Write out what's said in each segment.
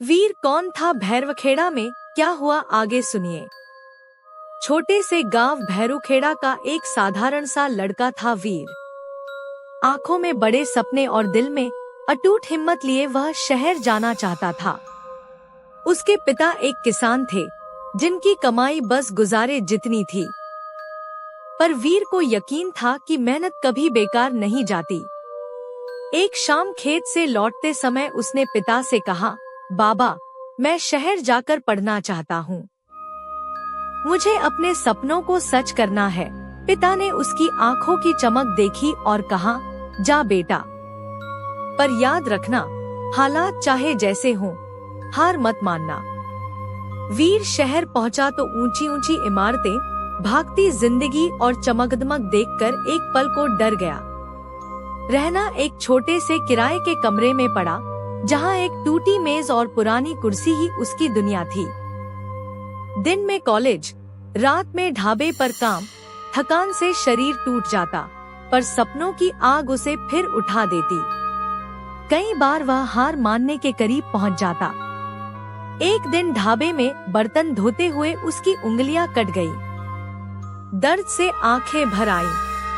वीर कौन था भैरवखेड़ा में, क्या हुआ आगे सुनिए। छोटे से गांव भैरूखेड़ा का एक साधारण सा लड़का था वीर। आंखों में बड़े सपने और दिल में अटूट हिम्मत लिए वह शहर जाना चाहता था। उसके पिता एक किसान थे जिनकी कमाई बस गुजारे जितनी थी। पर वीर को यकीन था कि मेहनत कभी बेकार नहीं जाती। एक शाम खेत से लौटते समय उसने पिता से कहा, बाबा, मैं शहर जाकर पढ़ना चाहता हूँ। मुझे अपने सपनों को सच करना है। पिता ने उसकी आंखों की चमक देखी और कहा, जा बेटा, पर याद रखना, हालात चाहे जैसे हों, हार मत मानना। वीर शहर पहुंचा तो ऊंची ऊंची इमारतें, भागती जिंदगी और चमकदमक देखकर एक पल को डर गया। रहना एक छोटे से किराए के कमरे में पड़ा, जहां एक टूटी मेज और पुरानी कुर्सी ही उसकी दुनिया थी। दिन में कॉलेज, रात में ढाबे पर काम, थकान से शरीर टूट जाता, पर सपनों की आग उसे फिर उठा देती। कई बार वह हार मानने के करीब पहुंच जाता। एक दिन ढाबे में बर्तन धोते हुए उसकी उंगलियां कट गई। दर्द से आंखें भर आईं,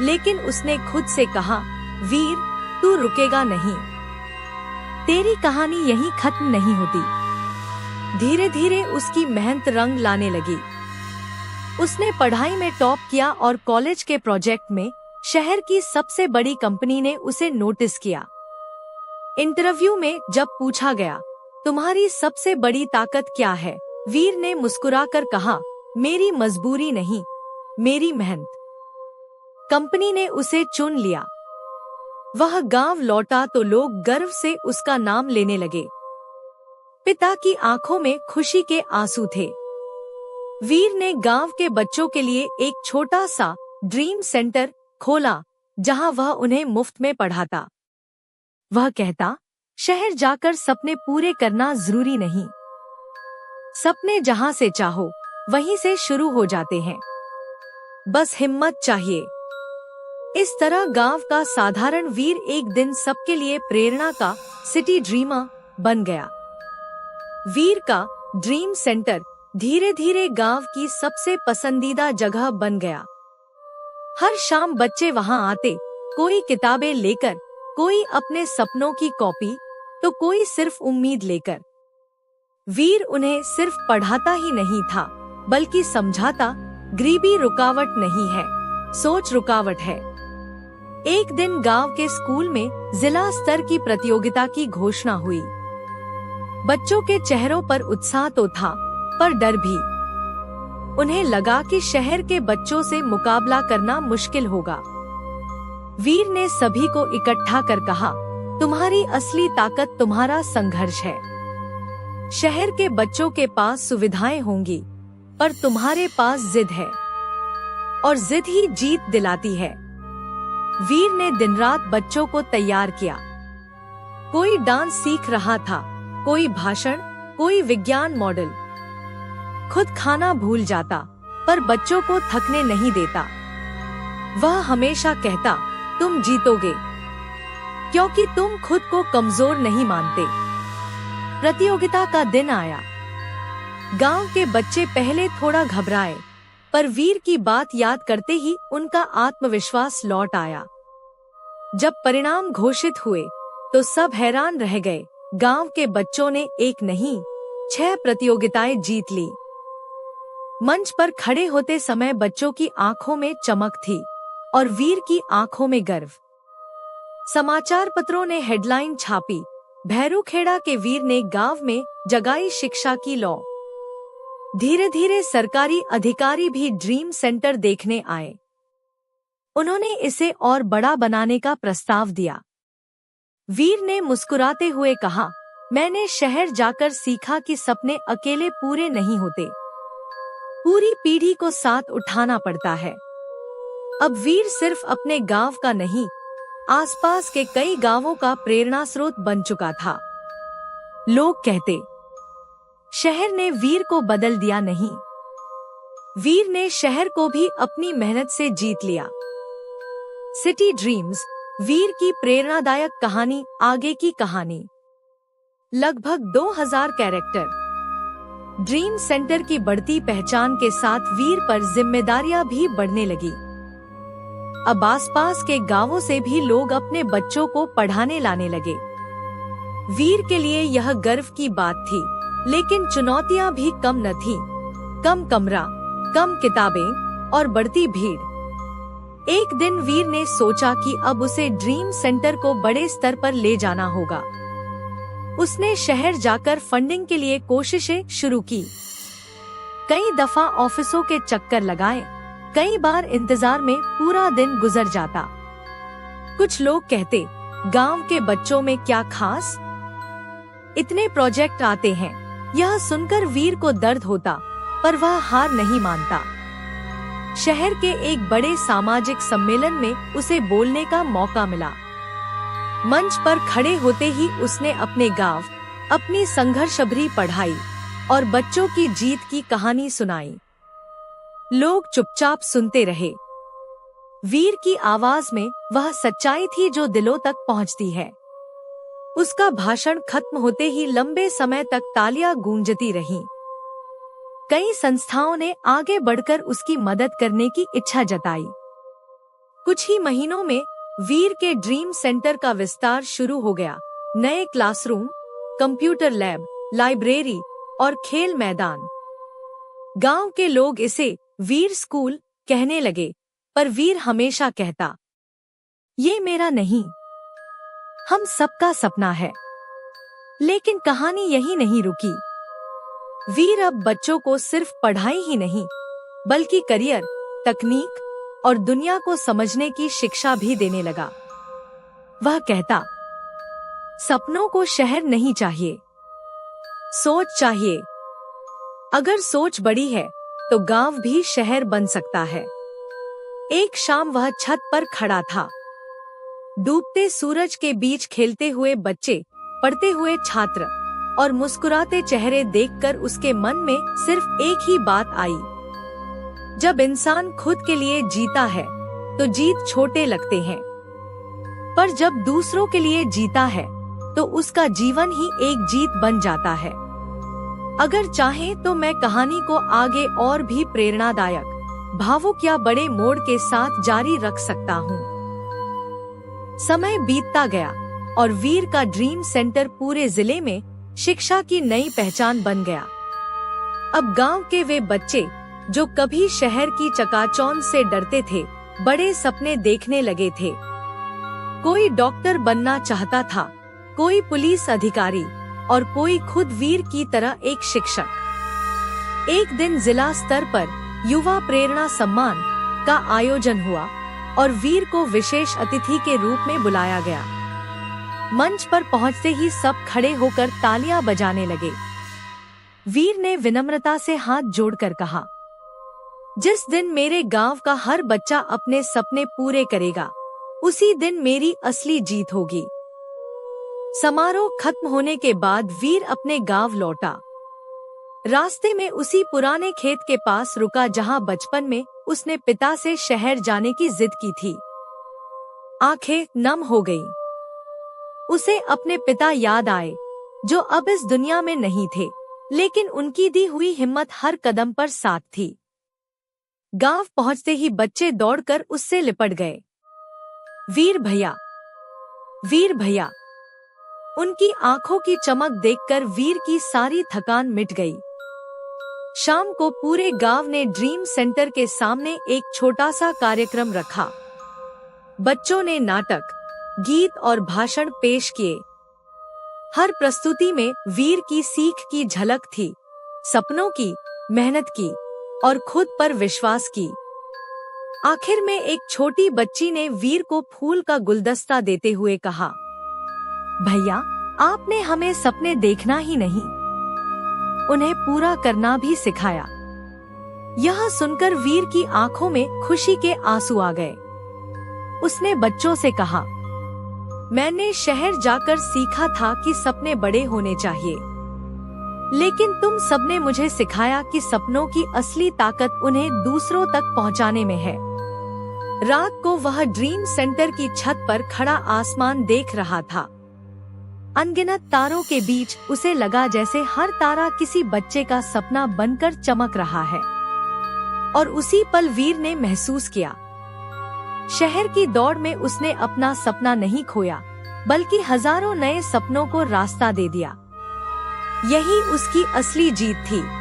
लेकिन उसने खुद से कहा, वीर, तू रुकेगा नहीं। तेरी कहानी यहीं खत्म नहीं होती। धीरे धीरे उसकी मेहनत रंग लाने लगी। उसने पढ़ाई में टॉप किया और कॉलेज के प्रोजेक्ट में शहर की सबसे बड़ी कंपनी ने उसे नोटिस किया। इंटरव्यू में जब पूछा गया, तुम्हारी सबसे बड़ी ताकत क्या है, वीर ने मुस्कुराकर कहा, मेरी मजबूरी नहीं, मेरी मेहनत। कंपनी ने उसे चुन लिया। वह गांव लौटा तो लोग गर्व से उसका नाम लेने लगे। पिता की आंखों में खुशी के आंसू थे। वीर ने गांव के बच्चों के लिए एक छोटा सा ड्रीम सेंटर खोला, जहां वह उन्हें मुफ्त में पढ़ाता। वह कहता, शहर जाकर सपने पूरे करना जरूरी नहीं। सपने जहां से चाहो वहीं से शुरू हो जाते हैं, बस हिम्मत चाहिए। इस तरह गांव का साधारण वीर एक दिन सबके लिए प्रेरणा का सिटी ड्रीमर बन गया। वीर का ड्रीम सेंटर धीरे धीरे गांव की सबसे पसंदीदा जगह बन गया। हर शाम बच्चे वहां आते, कोई किताबें लेकर, कोई अपने सपनों की कॉपी, तो कोई सिर्फ उम्मीद लेकर। वीर उन्हें सिर्फ पढ़ाता ही नहीं था, बल्कि समझाता, गरीबी रुकावट नहीं है, सोच रुकावट है। एक दिन गांव के स्कूल में जिला स्तर की प्रतियोगिता की घोषणा हुई। बच्चों के चेहरों पर उत्साह तो था, पर डर भी। उन्हें लगा कि शहर के बच्चों से मुकाबला करना मुश्किल होगा। वीर ने सभी को इकट्ठा कर कहा, तुम्हारी असली ताकत तुम्हारा संघर्ष है। शहर के बच्चों के पास सुविधाएं होंगी, पर तुम्हारे पास जिद है, और जिद ही जीत दिलाती है। वीर ने दिन रात बच्चों को तैयार किया। कोई डांस सीख रहा था, कोई भाषण, कोई विज्ञान मॉडल। खुद खाना भूल जाता, पर बच्चों को थकने नहीं देता। वह हमेशा कहता, तुम जीतोगे, क्योंकि तुम खुद को कमजोर नहीं मानते। प्रतियोगिता का दिन आया। गांव के बच्चे पहले थोड़ा घबराए, पर वीर की बात याद करते ही उनका आत्मविश्वास लौट आया। जब परिणाम घोषित हुए, तो सब हैरान रह गए। गांव के बच्चों ने एक नहीं, 6 प्रतियोगिताएं जीत ली। मंच पर खड़े होते समय बच्चों की आंखों में चमक थी, और वीर की आंखों में गर्व। समाचार पत्रों ने हेडलाइन छापी, भैरूखेड़ा के वीर ने गांव में जगाई शिक्षा की लौ। धीरे धीरे सरकारी अधिकारी भी ड्रीम सेंटर देखने आए। उन्होंने इसे और बड़ा बनाने का प्रस्ताव दिया। वीर ने मुस्कुराते हुए कहा, मैंने शहर जाकर सीखा कि सपने अकेले पूरे नहीं होते, पूरी पीढ़ी को साथ उठाना पड़ता है। अब वीर सिर्फ अपने गांव का नहीं, आसपास के कई गांवों का प्रेरणा स्रोत बन चुका था। लोग कहते, शहर ने वीर को बदल दिया, नहीं, वीर ने शहर को भी अपनी मेहनत से जीत लिया। सिटी ड्रीम्स, वीर की प्रेरणादायक कहानी। आगे की कहानी। लगभग 2000 कैरेक्टर। ड्रीम सेंटर की बढ़ती पहचान के साथ वीर पर जिम्मेदारियां भी बढ़ने लगी। अब आसपास के गांवों से भी लोग अपने बच्चों को पढ़ाने लाने लगे। वीर के लिए यह गर्व की बात थी, लेकिन चुनौतियां भी कम न थीं। कम कमरा, कम किताबें और बढ़ती भीड़। एक दिन वीर ने सोचा कि अब उसे ड्रीम सेंटर को बड़े स्तर पर ले जाना होगा। उसने शहर जाकर फंडिंग के लिए कोशिशें शुरू की। कई दफा ऑफिसों के चक्कर लगाए, कई बार इंतजार में पूरा दिन गुजर जाता। कुछ लोग कहते, गांव के बच्चों में क्या खास, इतने प्रोजेक्ट आते हैं। यह सुनकर वीर को दर्द होता, पर वह हार नहीं मानता। शहर के एक बड़े सामाजिक सम्मेलन में उसे बोलने का मौका मिला। मंच पर खड़े होते ही उसने अपने गांव, अपनी संघर्षभरी पढ़ाई और बच्चों की जीत की कहानी सुनाई। लोग चुपचाप सुनते रहे। वीर की आवाज में वह सच्चाई थी जो दिलों तक पहुंचती है। उसका भाषण खत्म होते ही लंबे समय तक तालियां गूंजती रहीं। कई संस्थाओं ने आगे बढ़कर उसकी मदद करने की इच्छा जताई। कुछ ही महीनों में वीर के ड्रीम सेंटर का विस्तार शुरू हो गया। नए क्लासरूम, कंप्यूटर लैब, लाइब्रेरी और खेल मैदान। गांव के लोग इसे वीर स्कूल कहने लगे, पर वीर हमेशा कहता, ये मेरा नहीं, हम सबका सपना है। लेकिन कहानी यही नहीं रुकी। वीर अब बच्चों को सिर्फ पढ़ाई ही नहीं, बल्कि करियर, तकनीक और दुनिया को समझने की शिक्षा भी देने लगा। वह कहता, सपनों को शहर नहीं चाहिए, सोच चाहिए। अगर सोच बड़ी है तो गांव भी शहर बन सकता है। एक शाम वह छत पर खड़ा था। डूबते सूरज के बीच खेलते हुए बच्चे, पढ़ते हुए छात्र और मुस्कुराते चेहरे देखकर उसके मन में सिर्फ एक ही बात आई। जब इंसान खुद के लिए जीता है तो जीत छोटे लगते हैं, पर जब दूसरों के लिए जीता है तो उसका जीवन ही एक जीत बन जाता है। अगर चाहें तो मैं कहानी को आगे और भी प्रेरणादायक, भावुक या बड़े मोड़ के साथ जारी रख सकता हूँ। समय बीतता गया और वीर का ड्रीम सेंटर पूरे जिले में शिक्षा की नई पहचान बन गया। अब गांव के वे बच्चे जो कभी शहर की चकाचौंध से डरते थे, बड़े सपने देखने लगे थे। कोई डॉक्टर बनना चाहता था, कोई पुलिस अधिकारी और कोई खुद वीर की तरह एक शिक्षक। एक दिन जिला स्तर पर युवा प्रेरणा सम्मान का आयोजन हुआ और वीर को विशेष अतिथि के रूप में बुलाया गया। मंच पर पहुंचते ही सब खड़े होकर तालियां बजाने लगे। वीर ने विनम्रता से हाथ जोड़कर कहा, जिस दिन मेरे गांव का हर बच्चा अपने सपने पूरे करेगा, उसी दिन मेरी असली जीत होगी। समारोह खत्म होने के बाद वीर अपने गांव लौटा। रास्ते में उसी पुराने खेत के पास रुका जहां बचपन में उसने पिता से शहर जाने की जिद की थी। आंखें नम हो गईं। उसे अपने पिता याद आए, जो अब इस दुनिया में नहीं थे, लेकिन उनकी दी हुई हिम्मत हर कदम पर साथ थी। गांव पहुंचते ही बच्चे दौड़कर उससे लिपट गए। वीर भैया, वीर भैया। उनकी आंखों की चमक देखकर वीर की सारी थकान मिट गई। शाम को पूरे गांव ने ड्रीम सेंटर के सामने एक छोटा सा कार्यक्रम रखा। बच्चों ने नाटक, गीत और भाषण पेश किए। हर प्रस्तुति में वीर की सीख की झलक थी, सपनों की, मेहनत की और खुद पर विश्वास की। आखिर में एक छोटी बच्ची ने वीर को फूल का गुलदस्ता देते हुए कहा, भैया, आपने हमें सपने देखना ही नहीं, उन्हें पूरा करना भी सिखाया। यह सुनकर वीर की आंखों में खुशी के आंसू आ गए। उसने बच्चों से कहा, मैंने शहर जाकर सीखा था कि सपने बड़े होने चाहिए, लेकिन तुम सबने मुझे सिखाया कि सपनों की असली ताकत उन्हें दूसरों तक पहुंचाने में है। रात को वह ड्रीम सेंटर की छत पर खड़ा आसमान देख रहा था। अनगिनत तारों के बीच उसे लगा जैसे हर तारा किसी बच्चे का सपना बनकर चमक रहा है। और उसी पल वीर ने महसूस किया, शहर की दौड़ में उसने अपना सपना नहीं खोया, बल्कि हजारों नए सपनों को रास्ता दे दिया। यही उसकी असली जीत थी।